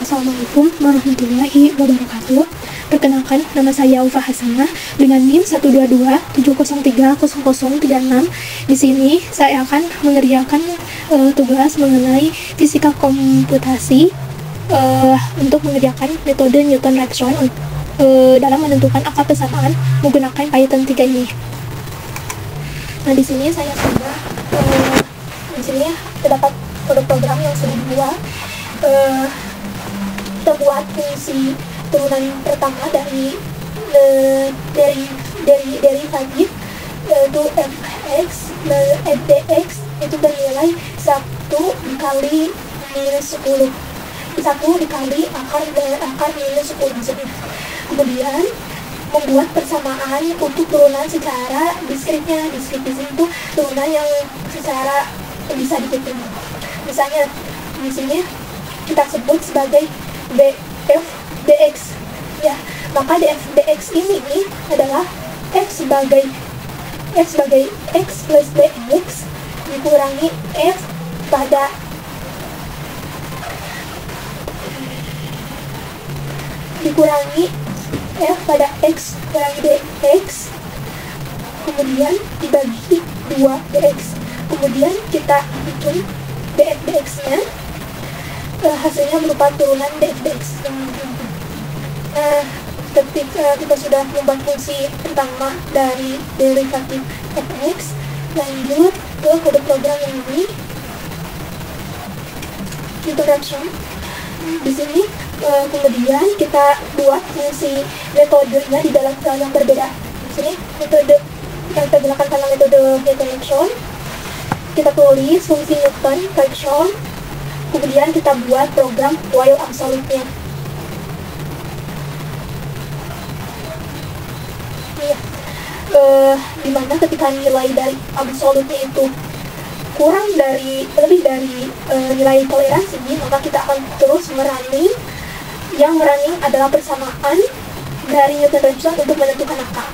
Assalamualaikum warahmatullahi wabarakatuh. Perkenalkan, nama saya Ufa Hasanah dengan NIM 122-703-0036. Di sini saya akan mengerjakan tugas mengenai fisika komputasi untuk mengerjakan metode Newton-Raphson dalam menentukan akar persamaan menggunakan Python 3 ini. Nah, di sini saya sudah di sini terdapat program yang sudah dibuat. Kita buat fungsi turunan pertama dari derivatif yaitu fx dx itu bernilai 1 dikali minus 10, 1 dikali akar minus 10 maksudnya. Kemudian membuat persamaan untuk turunan secara diskripnya. Diskrit di sini tuh turunan yang secara bisa dihitung. Misalnya di sini kita sebut sebagai df dx ya, maka df dx ini adalah f sebagai x plus dx dikurangi f pada x kurangi dx, kemudian dibagi 2 dx, kemudian kita hitung df dx nya, hasilnya berupa turunan df dx. Ketika kita sudah membuat fungsi pertama dari derivatif fx, lanjut ke kode program yang ini Newton-Raphson. Di sini kemudian kita buat fungsi metodenya di dalam file yang berbeda. Di sini metode yang kita gunakan karena metode Newton-Raphson, kita tulis fungsi Newton-Raphson, kemudian kita buat program while absolute-nya. Dimana ketika nilai dari absolute-nya itu lebih dari nilai toleransi, maka kita akan terus merunning. Yang running adalah persamaan dari Newton-Raphson untuk menentukan akar.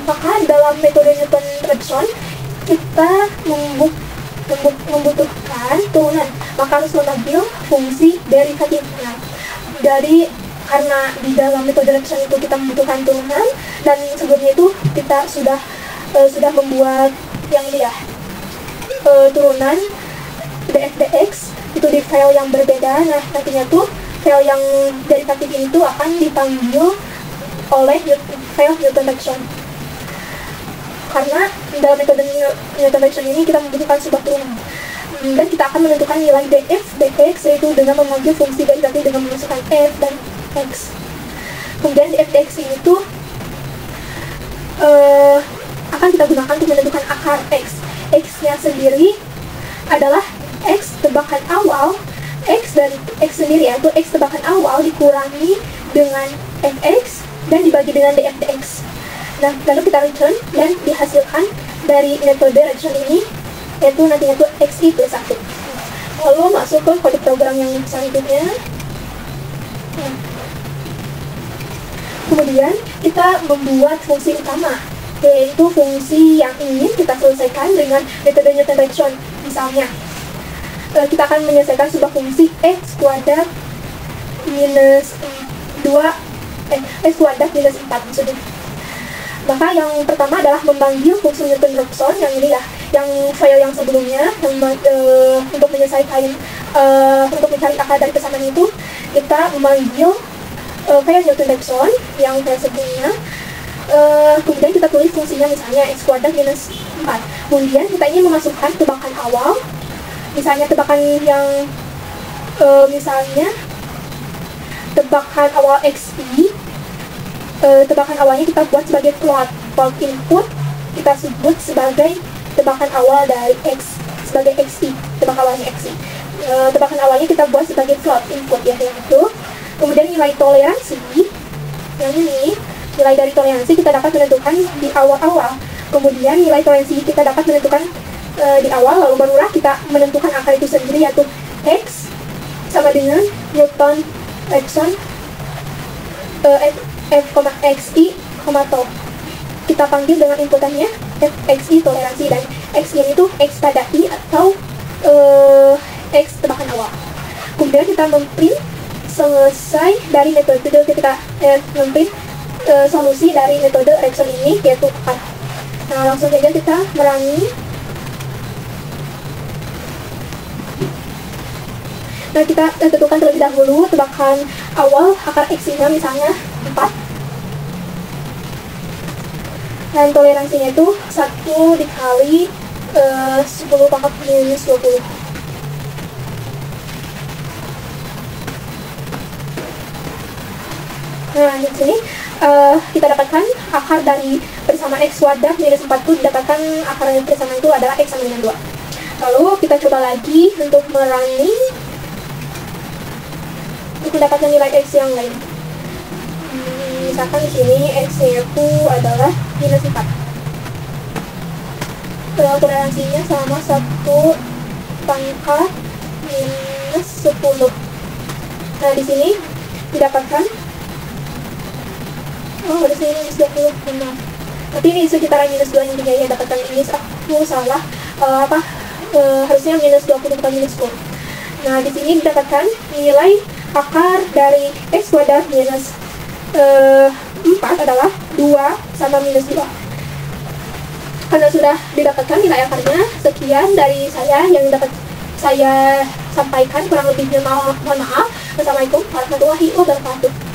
Maka dalam metode Newton-Raphson kita membutuhkan turunan, maka harus mengambil fungsi derivatifnya. Karena di dalam metode Raphson itu kita membutuhkan turunan, dan sebelumnya itu kita sudah membuat yang ini ya, turunan df dx itu di file yang berbeda. Nah, nantinya tuh file yang derivatif ini tuh akan dipanggil oleh file Newton-Raphson. Karena dalam metode Newton-Raphson ini kita membutuhkan sebuah turunan, dan kita akan menentukan nilai df dx yaitu dengan memanggil fungsi derivatif dengan memasukkan f dan x. Kemudian df dx ini tuh akan kita gunakan untuk menentukan akar x. X-nya sendiri adalah x tebakan awal, x dan x sendiri yaitu x tebakan awal dikurangi dengan fx dan dibagi dengan df dx. Nah, lalu kita return dan dihasilkan dari metode Raphson ini yaitu nantinya itu xi plus 1. Lalu masuk ke kode program yang selanjutnya. Kemudian kita membuat fungsi utama, yaitu fungsi yang ingin kita selesaikan dengan metode Newton-Raphson. Misalnya kita akan menyelesaikan sebuah fungsi x kuadrat minus 4 maksudnya. Maka yang pertama adalah memanggil fungsi Newton-Raphson yang ini ya, yang file yang sebelumnya untuk menyelesaikan untuk mencari akar dari persamaan itu kita memanggil file Newton-Raphson yang file sebelumnya. Kemudian kita tulis fungsinya misalnya x kuadrat minus 4. Kemudian kita ingin memasukkan tebakan awal, misalnya tebakan yang misalnya tebakan awal xi. Tebakan awalnya kita buat sebagai float input, kita sebut sebagai tebakan awal dari x sebagai xi, tebakan awalnya xi. Tebakan awalnya kita buat sebagai float input ya, yang itu. Kemudian nilai toleransi yang ini, nilai dari toleransi kita dapat menentukan di awal-awal. Kemudian nilai toleransi kita dapat menentukan di awal, lalu barulah kita menentukan akar itu sendiri, yaitu x sama dengan Newton-Raphson f,xi, to. Kita panggil dengan inputannya fxi toleransi, dan x ini itu x pada i atau x tebakan awal. Kemudian kita memprint selesai dari metode ketika memprint solusi dari metode Erikson ini, yaitu akar. Nah, langsung saja kita merangi. Nah, kita tentukan terlebih dahulu tebakan awal akar x-nya, misalnya 4. Dan toleransinya itu 1 dikali 10 pangkat minus 20. Nah, di sini kita dapatkan akar dari bersama x wadah minus 4 itu didapatkan akar yang bersama itu adalah x sama dengan 2. Lalu kita coba lagi untuk merangi untuk mendapatkan nilai x yang lain. Misalkan di sini x-nya itu adalah minus 4. Toleransinya sama 1 pangkat minus 10. Nah, di sini didapatkan di sini minus 20. Benar. Tapi ini sekitaran minus 2 intinya ya, dapatkan minus, aku salah. Harusnya minus 20 bukan minus 10. Nah, di sini didapatkan nilai akar dari x wadah minus 4 adalah 2 sama minus 2. Karena sudah didapatkan nilai akarnya, sekian dari saya yang dapat saya sampaikan. Kurang lebihnya mohon maaf. Wassalamualaikum warahmatullahi wabarakatuh.